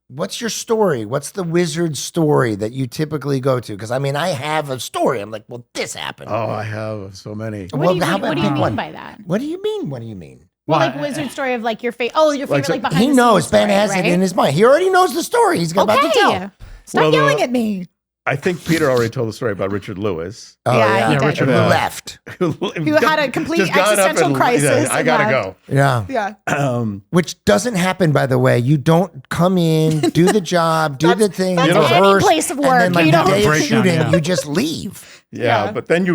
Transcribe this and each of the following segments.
what's your story? What's the wizard story that you typically go to? Because I mean, I have a story. I'm like, well, this happened. Oh, I have so many. What do you mean by that? What do you mean? What do you mean? Well, like wizard story of like your favorite. Oh, your favorite like behind the scenes. He knows. Ben has it in his mind. He already knows the story. He's about to tell. Stop yelling at me. I think Peter already told the story about Richard Lewis. Oh, yeah. Richard who left. Who had a complete existential crisis. I got to go. Yeah. Which doesn't happen, by the way. You don't come in, do the job, do the thing, that's any place of work. And then, like, the day of shooting, you just leave. Yeah. But then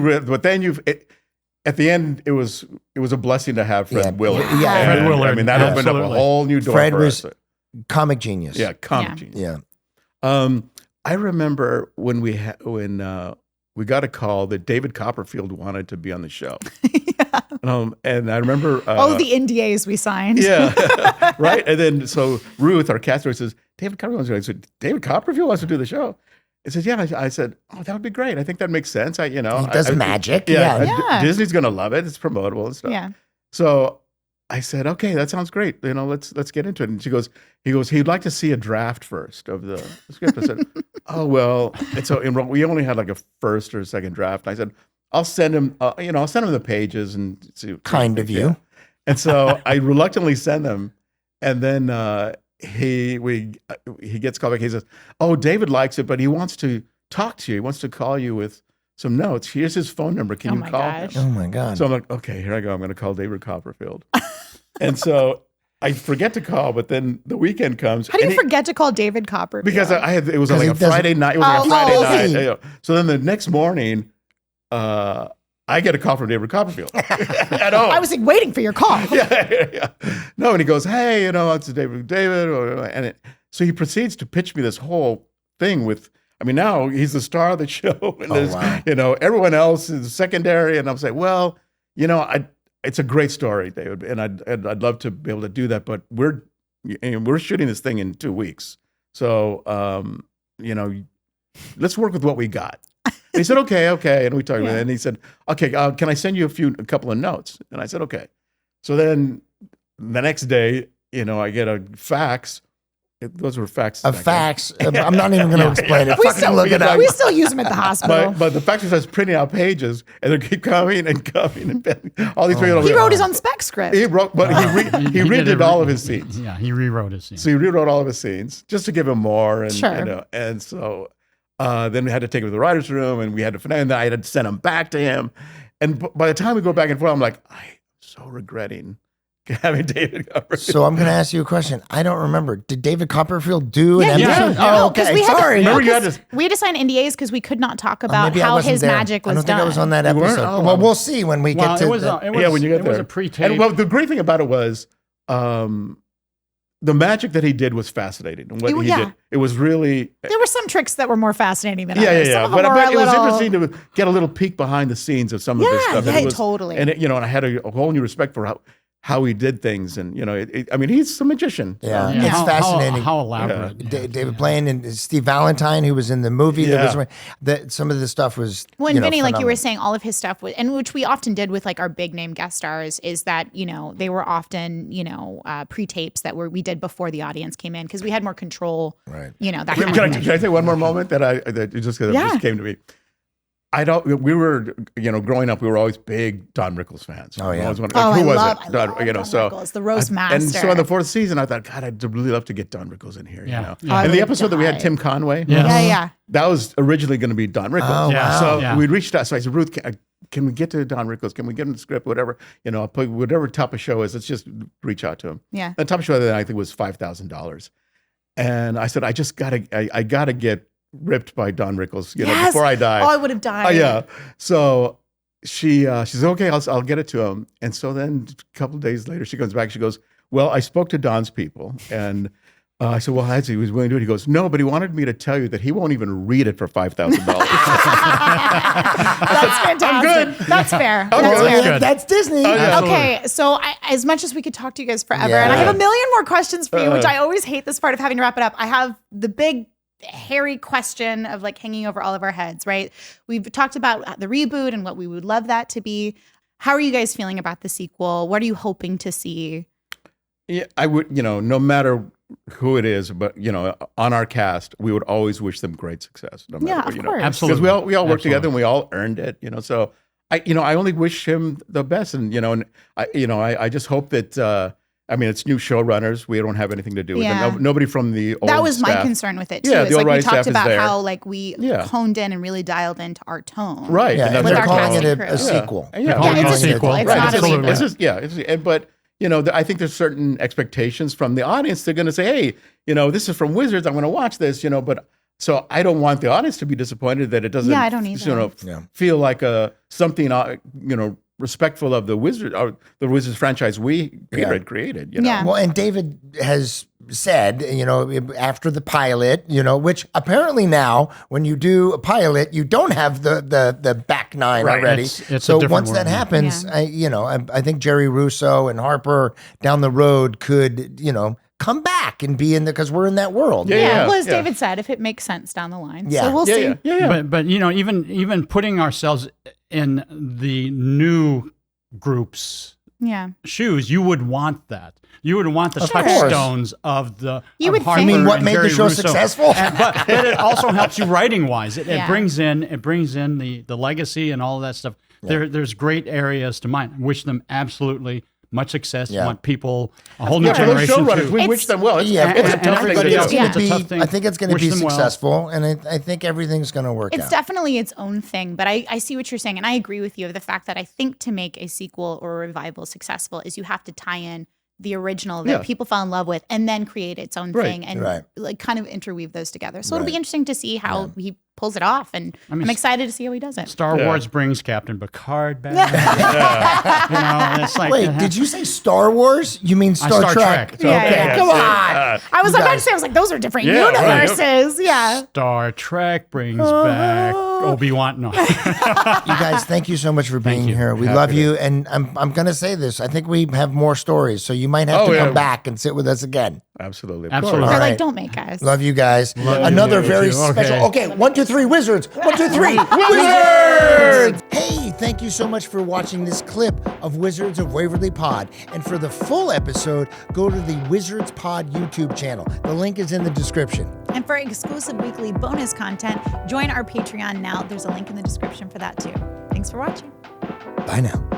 at the end, it was a blessing to have Fred Willard. Yeah. Fred Willard. I mean, that opened up a whole new door Fred for was us. comic genius. Yeah, comic genius. Yeah. I remember when we got a call that David Copperfield wanted to be on the show. And I remember the NDAs we signed. Yeah, right. And then so Ruth, our cast director, says, David Copperfield wants to do it. I said, David Copperfield wants to do the show. He said, yeah. I said, oh, that would be great. I think that makes sense. He does magic. Disney's going to love it. It's promotable and stuff. Yeah. So I said, okay, that sounds great. Let's get into it. And he goes, he'd like to see a draft first of the script. I said, oh, well, and so we only had like a first or a second draft. And I said, I'll send him, I'll send him the pages and see. Kind of you. And so I reluctantly send them. And then he gets called back. He says, oh, David likes it, but he wants to talk to you. He wants to call you with some notes. Here's his phone number. Can you call him? Oh my God. So I'm like, okay, here I go. I'm going to call David Copperfield. And so I forget to call, but then the weekend comes. How do you forget to call David Copperfield? Because it was like a Friday night. It was like a Friday night. So then the next morning, I get a call from David Copperfield at home. I was like waiting for your call. Yeah. No, and he goes, hey, it's David. So he proceeds to pitch me this whole thing with, I mean, now he's the star of the show, and everyone else is secondary. And I'm saying, well, it's a great story, David, and I'd love to be able to do that, but we're shooting this thing in 2 weeks, so let's work with what we got. And he said, okay, and we talked about it, and he said, okay, can I send you a couple of notes? And I said, okay. So then the next day, I get a fax. Those were faxes. A fax. I'm not even going to explain it. Look it up. We still use them at the hospital. But the fax starts printing out pages, and they keep coming and coming and all these. He wrote his own spec script. He redid all of his scenes. Yeah, he rewrote his scenes. So he rewrote all of his scenes just to give him more. And, sure. And so then we had to take him to the writer's room, and we had to. And then I had to send him back to him. And by the time we go back and forth, I'm like, I'm so regretting having David Copperfield. So I'm going to ask you a question. I don't remember. Did David Copperfield do an episode? Yeah. Oh, okay. Sorry. We had to sign NDAs because we could not talk about how his magic was done. I don't think I was on that episode. Well, we'll see when we get to when you get there. It was a pre-tape. And the great thing about it was the magic that he did was fascinating. And what he did, it was really... There were some tricks that were more fascinating than others. Yeah. But it was interesting to get a little peek behind the scenes of some of this stuff. Yeah, totally. And and I had a whole new respect for how he did things, and I mean, he's a magician. Yeah, it's fascinating. How elaborate. David Blaine and Steve Valentine, who was in the movie. Yeah. Some of the stuff was. When Vinny, like you were saying, all of his stuff was, and which we often did with like our big name guest stars, is that they were often pre-tapes that we did before the audience came in because we had more control. Right. That kind of thing. Can I say one more moment that just came to me? We were, growing up, we were always big Don Rickles fans. Oh, yeah. I love Don Rickles, the roast master. And so in the fourth season, I thought, God, I'd really love to get Don Rickles in here. Yeah. And the episode that we had Tim Conway. Yeah. That was originally going to be Don Rickles. Oh, wow. So we reached out. So I said, Ruth, can we get to Don Rickles? Can we get him the script? Whatever, I'll put whatever top of show is, let's just reach out to him. Yeah. The top of show that I think was $5,000. And I said, I got to get ripped by Don Rickles, before I die. Oh, I would have died. Yeah. So she said, okay, I'll get it to him. And so then a couple of days later, she comes back. She goes, well, I spoke to Don's people, and I said, well, he was willing to do it. He goes, no, but he wanted me to tell you that he won't even read it for $5,000. That's fantastic. I'm good. That's fair. That's Disney. Okay, so as much as we could talk to you guys forever, and I have a million more questions for you, which I always hate this part of having to wrap it up. I have the big hairy question of like hanging over all of our heads, right? We've talked about the reboot and what we would love that to be. How are you guys feeling about the sequel? What are you hoping to see? Yeah, I would, no matter who it is, but on our cast, we would always wish them great success. No matter of what, course. Absolutely. Because we all work together and we all earned it. So I only wish him the best, and I just hope that. It's new showrunners. We don't have anything to do with them. Nobody from the old That was staff. my concern with it too. Yeah, It's the like old we staff talked is about there. how like we honed in and really dialed into our tone. Right. Yeah, and With they're our calling casting it crew. a sequel. Yeah, it's a sequel. It's Right. not a Absolutely. reboot. But I think there's certain expectations from the audience. They're going to say, "Hey, this is from Wizards. I'm going to watch this." But so I don't want the audience to be disappointed that it doesn't. Yeah, I don't either. Feel like something respectful of the Wizard or the Wizards franchise Peter had created. Yeah. Well, and David has said, after the pilot, which apparently now when you do a pilot, you don't have the back nine Right. already. It's a so different once world, that yeah. happens, I think Jerry Russo and Harper down the road could, come back and be in because we're in that world. Yeah. Well, as David said, if it makes sense down the line. Yeah. So we'll see. Yeah. But even putting ourselves in the new group's shoes, you would want that. You would want the touchstones of the. You would Harper think. You mean what and made the Jerry show Russo. successful? But it also helps you writing wise. It Yeah. brings in the legacy and all of that stuff. There's great areas to mine. Wish them absolutely much success. Yeah. Want people a whole new For those generation showrunners, to. we wish them well. It's Yeah, it's a and tough thing to everybody do. else. It's a tough thing. I think it's going to Wish be them well. successful, and I think everything's going to work It's out. definitely its own thing, but I see what you're saying, and I agree with you of the fact that I think to make a sequel or a revival successful is you have to tie in the original that people fell in love with and then create its own thing and like kind of interweave those together. So it'll be interesting to see how he pulls it off, and I'm excited to see how he does it. Star Wars brings Captain Picard back. It's like Wait, did you say Star Wars? You mean Star Star Trek? Trek. Okay, Yeah. come on. I was about to say, I was like, those are different universes. Yeah. Star Trek brings back Obi-Wan. No. You guys, thank you so much for being you. here. We love you, and I'm going to say this. I think we have more stories, so you might have to come back and sit with us again. Absolutely. Absolutely. They're All like, right. don't make us. Love you guys. Another very special. Okay, 1, 2, 3, Wizards. 1, 2, 3, Wizards. Hey, thank you so much for watching this clip of Wizards of Waverly Pod. And for the full episode, go to the Wizards Pod YouTube channel. The link is in the description. And for exclusive weekly bonus content, join our Patreon now. There's a link in the description for that too. Thanks for watching. Bye now.